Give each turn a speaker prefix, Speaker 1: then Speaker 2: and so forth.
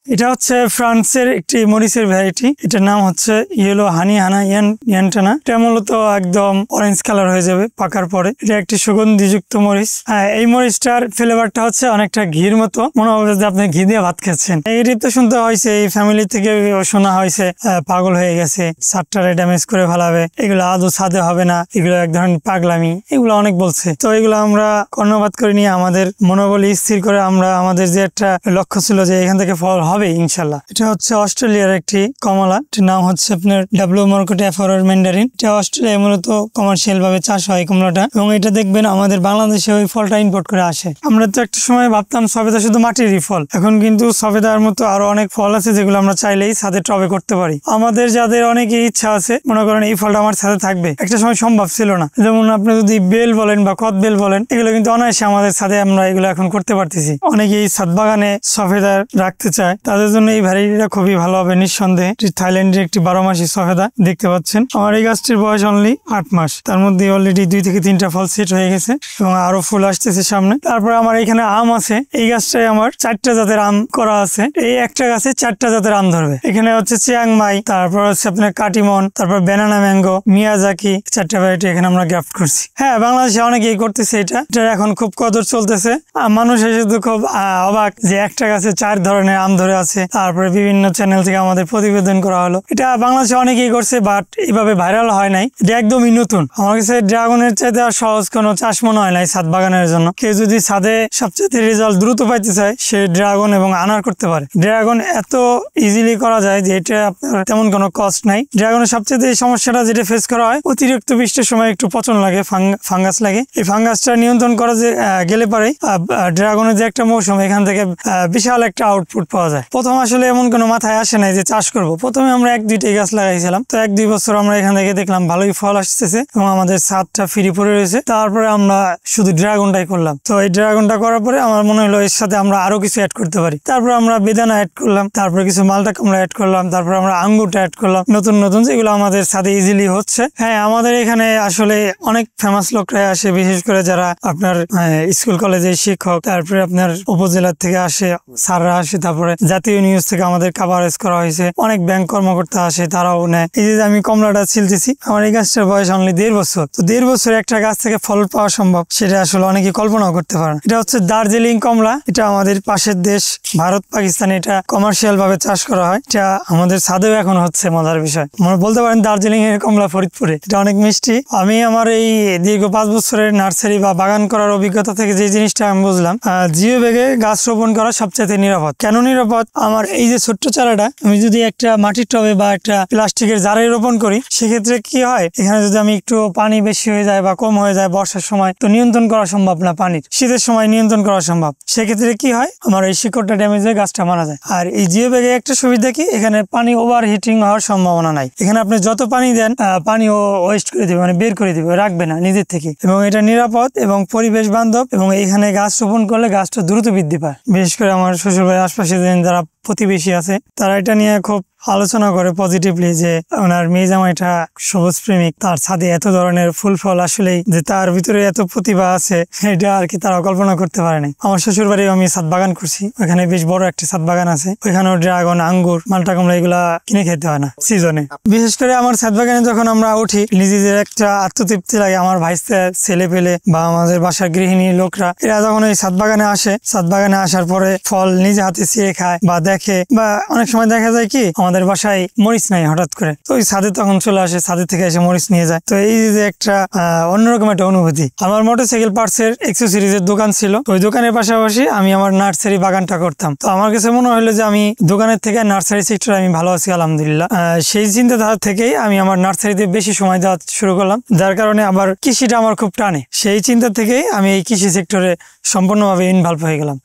Speaker 1: এটা হচ্ছে ফ্রান্সের একটি মরিচের ভ্যারাইটি। এটার নাম হচ্ছে ইয়েলো হানি হানা ইয়ান্টানা। এটা মূলত একদম অরেঞ্জ কালার হয়ে যাবে পাকার পরে। এটা একটি সুগন্ধিযুক্ত মরিচ। এই মরিচটার ফ্লেভারটা হচ্ছে অনেকটা ঘির মতো, মনে হবে যে আপনি ঘি দিয়ে ভাত খাচ্ছেন। এই তো শুনতে হয়েছে, এই ফ্যামিলি থেকে শোনা হয়েছে পাগল হয়ে গেছে, ছাদটারে ড্যামেজ করে ফেলাবে, এগুলো আদৌ ছাদে হবে না, এগুলো এক ধরনের পাগলামি, এগুলো অনেক বলছে। তো এগুলো আমরা কর্ণপাত করে নিয়ে আমাদের মনোবল স্থির করে আমরা আমাদের যে একটা লক্ষ্য ছিল যে এখান থেকে ফল হবে ইনশাল্লাহ। এটা হচ্ছে অস্ট্রেলিয়ার একটি কমলা। এটার নাম হচ্ছে আপনার ডাব্লিউ মরকোটা ফরওয়ার ম্যান্ডারিন। এটা অস্ট্রেলিয়ায় মূলত কমার্শিয়াল ভাবে চাষ হয় কমলাটা, এবং এটা দেখবেন আমাদের বাংলাদেশে ওই ফলটা ইম্পোর্ট করে আসে। আমরা তো একটা সময় ভাবতাম সবেদা শুধু মাটিরই ফল, এখন কিন্তু সবেদার মতো আরো অনেক ফল আছে যেগুলো আমরা চাইলেই ছাদে টবে করতে পারি। আমাদের যাদের অনেকের ইচ্ছা আছে, মনে করেন এই ফলটা আমার ছাদে থাকবে, একটা সময় সম্ভব ছিল না। যেমন আপনি যদি বেল বলেন বা কদ বেল বলেন, এগুলো কিন্তু অনায়াসে আমাদের ছাদে আমরা এগুলো এখন করতে পারতেছি। অনেকেই ছাদ বাগানে সফেদা রাখতে চায়, তাদের জন্য এই ভ্যারাইটিটা খুবই ভালো হবে নিঃসন্দেহে। থাইল্যান্ডের একটি 12 মাসি সফেদা দেখতে পাচ্ছেন। আমার এই গাছটির বয়স অনলি 8 মাস, তার মধ্যে অলরেডি 2 থেকে 3টা ফল সেট হয়ে গেছে এবং আরো ফুল আসতেছে সামনে। তারপরে আমার এখানে আম আছে। এই গাছটায় আমার 4টা জাতের আম করা আছে। এই একটা গাছে 4টা জাতের আম ধরবে। এখানে হচ্ছে চিয়াংমাই, তারপর হচ্ছে আপনার কাটিমন, তারপর ব্যানানা ম্যাঙ্গো, মিয়াজাকি, 4টা ভ্যারাইটি এখানে আমরা গ্রাফট করছি। হ্যাঁ, বাংলাদেশে অনেকেই করতেছে এটা এখন খুব কদর চলতেছে। মানুষ এসে তো খুব অবাক যে একটা গাছে 4 ধরনের আম ধরে আছে। তারপরে বিভিন্ন চ্যানেল থেকে আমাদের প্রতিবেদন করা হলো। এটা বাংলাদেশে অনেকেই করছে, বাট এইভাবে ভাইরাল হয় নাই। এটা একদমই নতুন। আমার কাছে ড্রাগনের চাইতে আর সহজ কোনো চাষ মনে হয় নাই ছাদ বাগানের জন্য। কেউ যদি ছাদে সবচেয়ে রেজাল্ট দ্রুত পাইতে চায়, সে ড্রাগন এবং আনার করতে পারে। ড্রাগন এত ইজিলি করা যায় যে এটা আপনার তেমন কোনো কস্ট নাই। ড্রাগনের সবচেয়ে এই সমস্যাটা যেটা ফেস করা হয়, অতিরিক্ত বৃষ্টির সময় একটু পচন লাগে, ফাঙ্গাস লাগে। এই ফাঙ্গাসটা নিয়ন্ত্রণ করা যে গেলে পারে ড্রাগনের যে একটা মৌসুম, এখান থেকে বিশাল একটা আউটপুট পাওয়া যায়। প্রথম আসলে এমন কোনো মাথায় আসে নাই যে চাষ করব। প্রথমে আমরা 1-2টাই গাছ লাগাইছিলাম। তো 1-2 বছর আমরা এখান থেকে দেখলাম ভালোই ফল আসতেছে এবং আমাদের ছাদটা ফ্রি পড়ে রয়েছে। তারপরে আমরা শুধু ড্রাগনটাই করলাম। তো এই ড্রাগনটা করার পরে আমার মনে হলো এর সাথে আমরা আরো কিছু অ্যাড করতে পারি। তারপরে আমরা বেদানা অ্যাড করলাম, তারপরে কিছু মালটা কমলা অ্যাড করলাম, তারপরে আমরা আঙ্গুরটা অ্যাড করলাম, নতুন নতুন যেগুলো আমাদের ছাদে ইজিলি হচ্ছে। হ্যাঁ, আমাদের এখানে আসলে অনেক ফেমাস লোকরাই আসে, বিশেষ করে যারা আপনার স্কুল কলেজের শিক্ষক, তারপরে আপনার উপজেলার থেকে আসে, স্যাররা আসে, তারপরে জাতীয় নিউজ থেকে আমাদের কাভারেজ করা হয়েছে, অনেক ব্যাংক কর্মকর্তা আসে, তারাও নেয়। এই যে আমি কমলাটা ছিলতেছি, আমার এই গাছটার বয়স অনলি 1.5 বছর। তো 1.5 বছরে একটা গাছ থেকে ফল পাওয়া সম্ভব, সেটা আসলে অনেকে কল্পনাও করতে পারে। এটা হচ্ছে দার্জিলিং কমলা। এটা আমাদের পাশের দেশ ভারত পাকিস্তানে এটা কমার্শিয়াল ভাবে চাষ করা হয়। এটা আমাদের ছাদেও এখন হচ্ছে, মজার বিষয়। মানে বলতে পারেন দার্জিলিং এর কমলা ফরিদপুরে। এটা অনেক মিষ্টি। আমি আমার এই দীর্ঘ 5 বছরের নার্সারি বা বাগান করার অভিজ্ঞতা থেকে যে জিনিসটা আমি বুঝলাম, জিও ব্যাগে গাছ রোপণ করা সবচেয়ে নিরাপদ। কেন নিরাপদ? আমার এই যে ছোট্ট চারাটা আমি যদি একটা মাটির টবে বা একটা প্লাস্টিকের জারে রোপণ করি, সেক্ষেত্রে কি হয়, এখানে যদি আমি একটু পানি বেশি হয়ে যায় বা কম হয়ে যায় বর্ষার সময়, তো নিয়ন্ত্রণ করা সম্ভব না। পানির শীতের সময় নিয়ন্ত্রণ করা সম্ভব। সেক্ষেত্রে কি হয়, আমার এই শিকড়টা ড্যামেজ হয়ে গাছটা মারা যায়। আর এই জিও ব্যাগে একটা সুবিধা কি, এখানে পানি ওভার হিটিং হওয়ার সম্ভাবনা নাই। এখানে আপনি যত পানি দেন, পানি ও ওয়েস্ট করে দিবে, মানে বের করে দিবে, রাখবে না নিজের থেকে। এবং এটা নিরাপদ এবং পরিবেশ বান্ধব, এবং এইখানে গাছ রোপণ করলে গাছটা দ্রুত বৃদ্ধি পায়। বিশেষ করে আমার শ্বশুর বাড়ির আশপাশে যারা প্রতিবেশী আছে, তারা এটা নিয়ে খুব আলোচনা করে পজিটিভলি, যে ওনার মেয়ে জামাইটা সবুজ প্রেমিক, তার ছাদে এত ধরনের ফুল ফল, আসলেই যে তার ভিতরে এত প্রতিভা আছে, এটা আর কি তারা কল্পনা করতে পারে না। আমার শ্বশুর বাড়ি আমি ছাদ বাগান করছি, ওখানে বেশ বড় একটা ছাদ বাগান আছে। ওইখানেও ড্রাগন, আঙ্গুর, মালটা কমলা এগুলা কিনে খেতে হয় না সিজনে। বিশেষ করে আমার ছাদ বাগানে যখন আমরা উঠি, নিজেদের একটা আত্মতৃপ্তি লাগে। আমার ভাইস্তে, ছেলে পেলে বা আমাদের বাসার গৃহিণী লোকরা, এরা যখন এই ছাদ বাগানে আসে, ছাদ বাগানে আসার পরে ফল নিজে হাতে ছিঁড়ে খায় বা দেখে, বা অনেক সময় দেখা যায় কি আমাদের বাসায় মরিচ নাই হঠাৎ করে, তো ওই ছাদে তখন চলে আসে, ছাদে থেকে এসে মরিচ নিয়ে যায়। তো এই যে একটা অন্যরকম একটা অনুভূতি। আমার মোটরসাইকেল পার্টসের এক্সেসরিজের দোকান ছিল, ওই দোকানের পাশাপাশি আমি আমার নার্সারি বাগানটা করতাম। তো আমার কাছে মনে হলো যে আমি দোকানের থেকে নার্সারি সেক্টরে আমি ভালো আছি আলহামদুলিল্লাহ। সেই চিন্তাধারা থেকেই আমি আমার নার্সারিতে বেশি সময় দেওয়া শুরু করলাম, যার কারণে আবার কৃষিটা আমার খুব টানে। সেই চিন্তা থেকেই আমি এই কৃষি সেক্টরে সম্পূর্ণভাবে ইনভলভ হয়ে গেলাম।